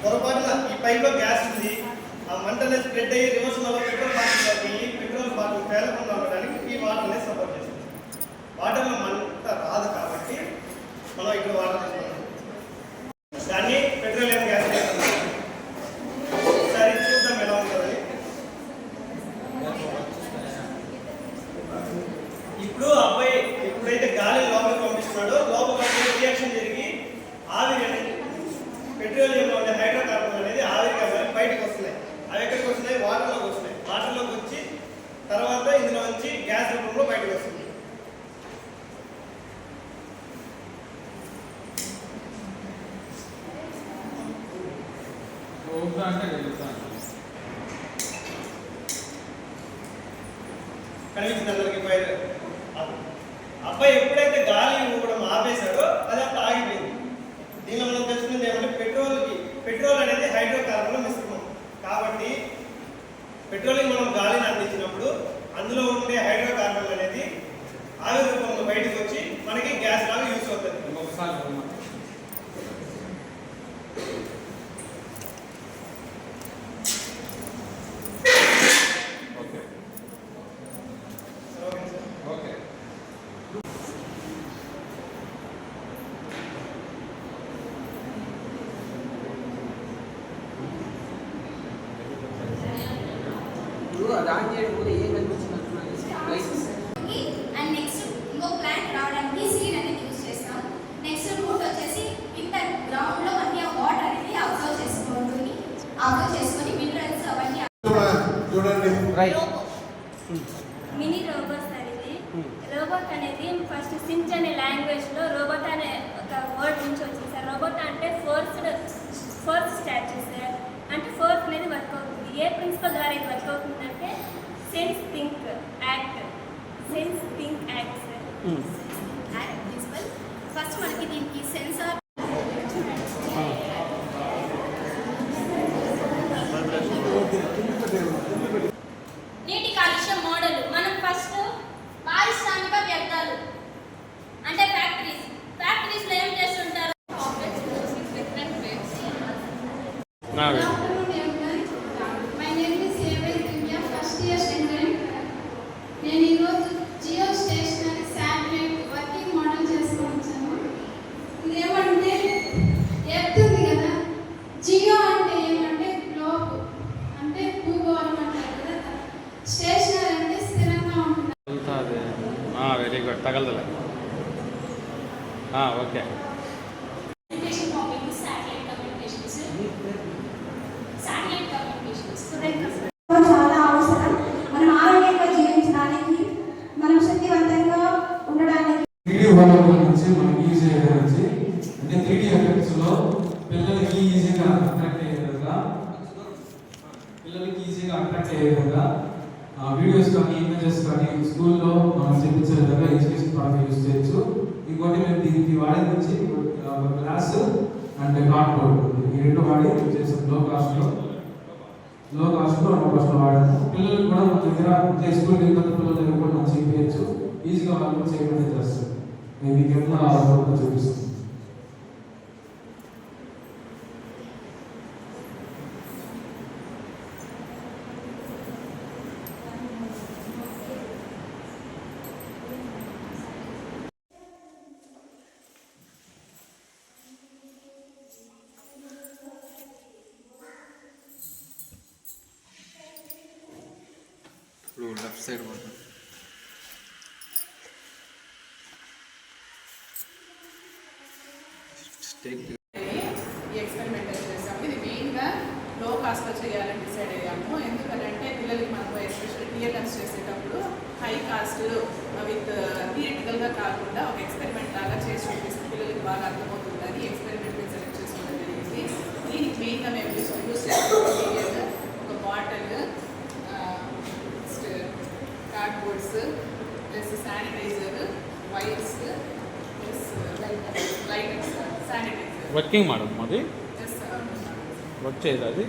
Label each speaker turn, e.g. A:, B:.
A: పొరపాటున ఈ పైప్లో గ్యాస్ ఉంది, ఆ మంటనే స్ప్రెడ్ అయ్యి రివర్స్ లో పెట్రోల్ బాటిల్ ఈ పెట్రోల్ బాటిల్ పేలకుండా ఉండడానికి ఈ వాటర్ అనేది సపోర్ట్ చేస్తుంది. వాటర్లో మంట రాదు కాబట్టి మనం ఇక్కడ వాటర్ తీసుకున్నాం, దాన్ని పెట్రోలియం గ్యాస్ చేస్తున్నాం. ఒకసారి చూద్దాం ఎలా ఉంటుంది. ఇప్పుడు అబ్బాయి ఎప్పుడైతే గాలి లోపలికి పంపిస్తున్నాడో లోపల రియాక్షన్ జరిగి ఆవిరి అనేది పెట్రోలియంలో ఉండే హైడ్రోకార్బన్ అనేది ఆవిరిగా బయటకు వస్తున్నాయి. అవి ఎక్కడికి వస్తున్నాయి? వాటర్లోకి వస్తున్నాయి. వాటర్లోకి వచ్చి తర్వాత ఇందులో నుంచి గ్యాస్ రూపంలో బయటకు వస్తుంది. కనిపించింది అందరికి బయట. అబ్బాయి ఎప్పుడైతే గాలి ఇవ్వడం ఆపేశాడో అది అంతా ఆగిపోయింది. దీనిలో మనం తెలుసుకుంది ఏమంటే పెట్రోల్ అనేది హైడ్రోకార్బన్ మిశ్రమం కాబట్టి పెట్రోల్కి మనం గాలిని అందించినప్పుడు అందులో ఉండే హైడ్రోకార్బన్ అనేది ఆవిరి రూపంలో బయటకు వచ్చి మనకి గ్యాస్ లాగా యూస్ అవుతుంది.
B: దాని చేయడం కూడా ఏం కనిపించింది
C: అండ్ నెక్స్ట్ ఇంకో ప్లాంట్ రావడానికి సీడ్ అనేది యూజ్ చేస్తాం. నెక్స్ట్ రూట్ వచ్చేసి ఇంటర్ గ్రౌండ్ లో అన్ని వాటర్ అనేది అబ్జర్వ్ చేసుకొని మినరల్స్ అవన్నీ
D: చూడండి.
E: మినీ రోబోట్స్ అనేది రోబోట్ అనేది ఫస్ట్ సించ్ అనే లాంగ్వేజ్ లో రోబోట్ అనే ఒక వర్డ్ నుంచి వచ్చింది సార్. రోబోట్ అంటే ఫోర్త్ స్టాచ్యూ సార్. అంటే ఫోర్త్ అనేది వర్క్ అవుతుంది. ఏ ప్రిన్సిపల్ ద్వారా ఇది వర్క్ అవుతుందంటే sense think act sir.
C: Principle first మనకి దీనికి సెన్సార్ నీటి కాలుష్యం మోడల్. మనం ఫస్ట్ పారిశ్రామిక వ్యర్థాలు అంటే ఫ్యాక్టరీస్ లో ఏం చేస్తుంటారు?
F: నేను ఈరోజు geo stationary satellite working model చేసుకొని వచ్చాను. ఇదేమంటే ఎర్త్ ఉంది కదా, జియో అంటే ఏమంటే గ్లోబ్ అంటే భూగోళం అంటారు కదా, స్టేషనరీ అంటే స్థిరంగా ఉంటుంది.
G: వెరీ గుడ్, తగలదులే. ఓకే.
F: చాలా అవసరం మనం ఆరోగ్యంగా జీవించడానికి, మనం శక్తివంతంగా ఉండడానికి.
D: 3D వరల్డ్ గురించి మనకి ఈజీ గురించి అంటే 3D ఎఫెక్ట్స్ లో పిల్లలకి ఈజీగా అట్రాక్ట్ అయ్యే విధంగా వీడియోస్ కానీ ఇమేజెస్ కానీ స్కూల్లో మనం చూపించే విధంగా ఎడ్యుకేషన్ ప్రాజెక్ట్ యూజ్ చేయొచ్చు. ఇంకోటి మేము దీనికి వాడేది వచ్చి గ్లాస్ అండ్ కార్డ్బోర్డ్, ఈ రెండు వాడి చేసాం. లో కాస్ట్లో వాడాము. పిల్లలకు కూడా మన దగ్గర స్కూల్ కొత్త పిల్లల దగ్గర కూడా మనం చేయవచ్చు. ఈజీగా వాళ్ళు చేయకుండా చేస్తారు. మీకు ఏమన్నా చూపిస్తుంది.
G: లెఫ్ట్ సైడ్ పడుతుంది.
H: ఈ ఎక్స్పెరిమెంట్ చేసాము. ఇది మెయిన్గా లో కాస్ట్లో చేయాలని డిసైడ్ అయ్యాము. ఎందుకంటే పిల్లలకి మనకు ఎస్పెషల్ థియేటర్స్ చేసేటప్పుడు హై కాస్ట్ విత్ థియేటికల్గా కాకుండా ఒక ఎక్స్పెరిమెంట్ లాగా చేసి చూపిస్తే పిల్లలకి బాగా అర్థమవుతుందని ఎక్స్పెరిమెంట్ సెలెక్ట్ చేసుకోవడం జరిగింది. దీనికి మెయిన్గా మేము యూస్ చేస్తున్న ఒక bottle, cardboards plus sanitiser, wires plus lighters, sanitiser.
G: Working madam అది వర్క్ చేయదు అది.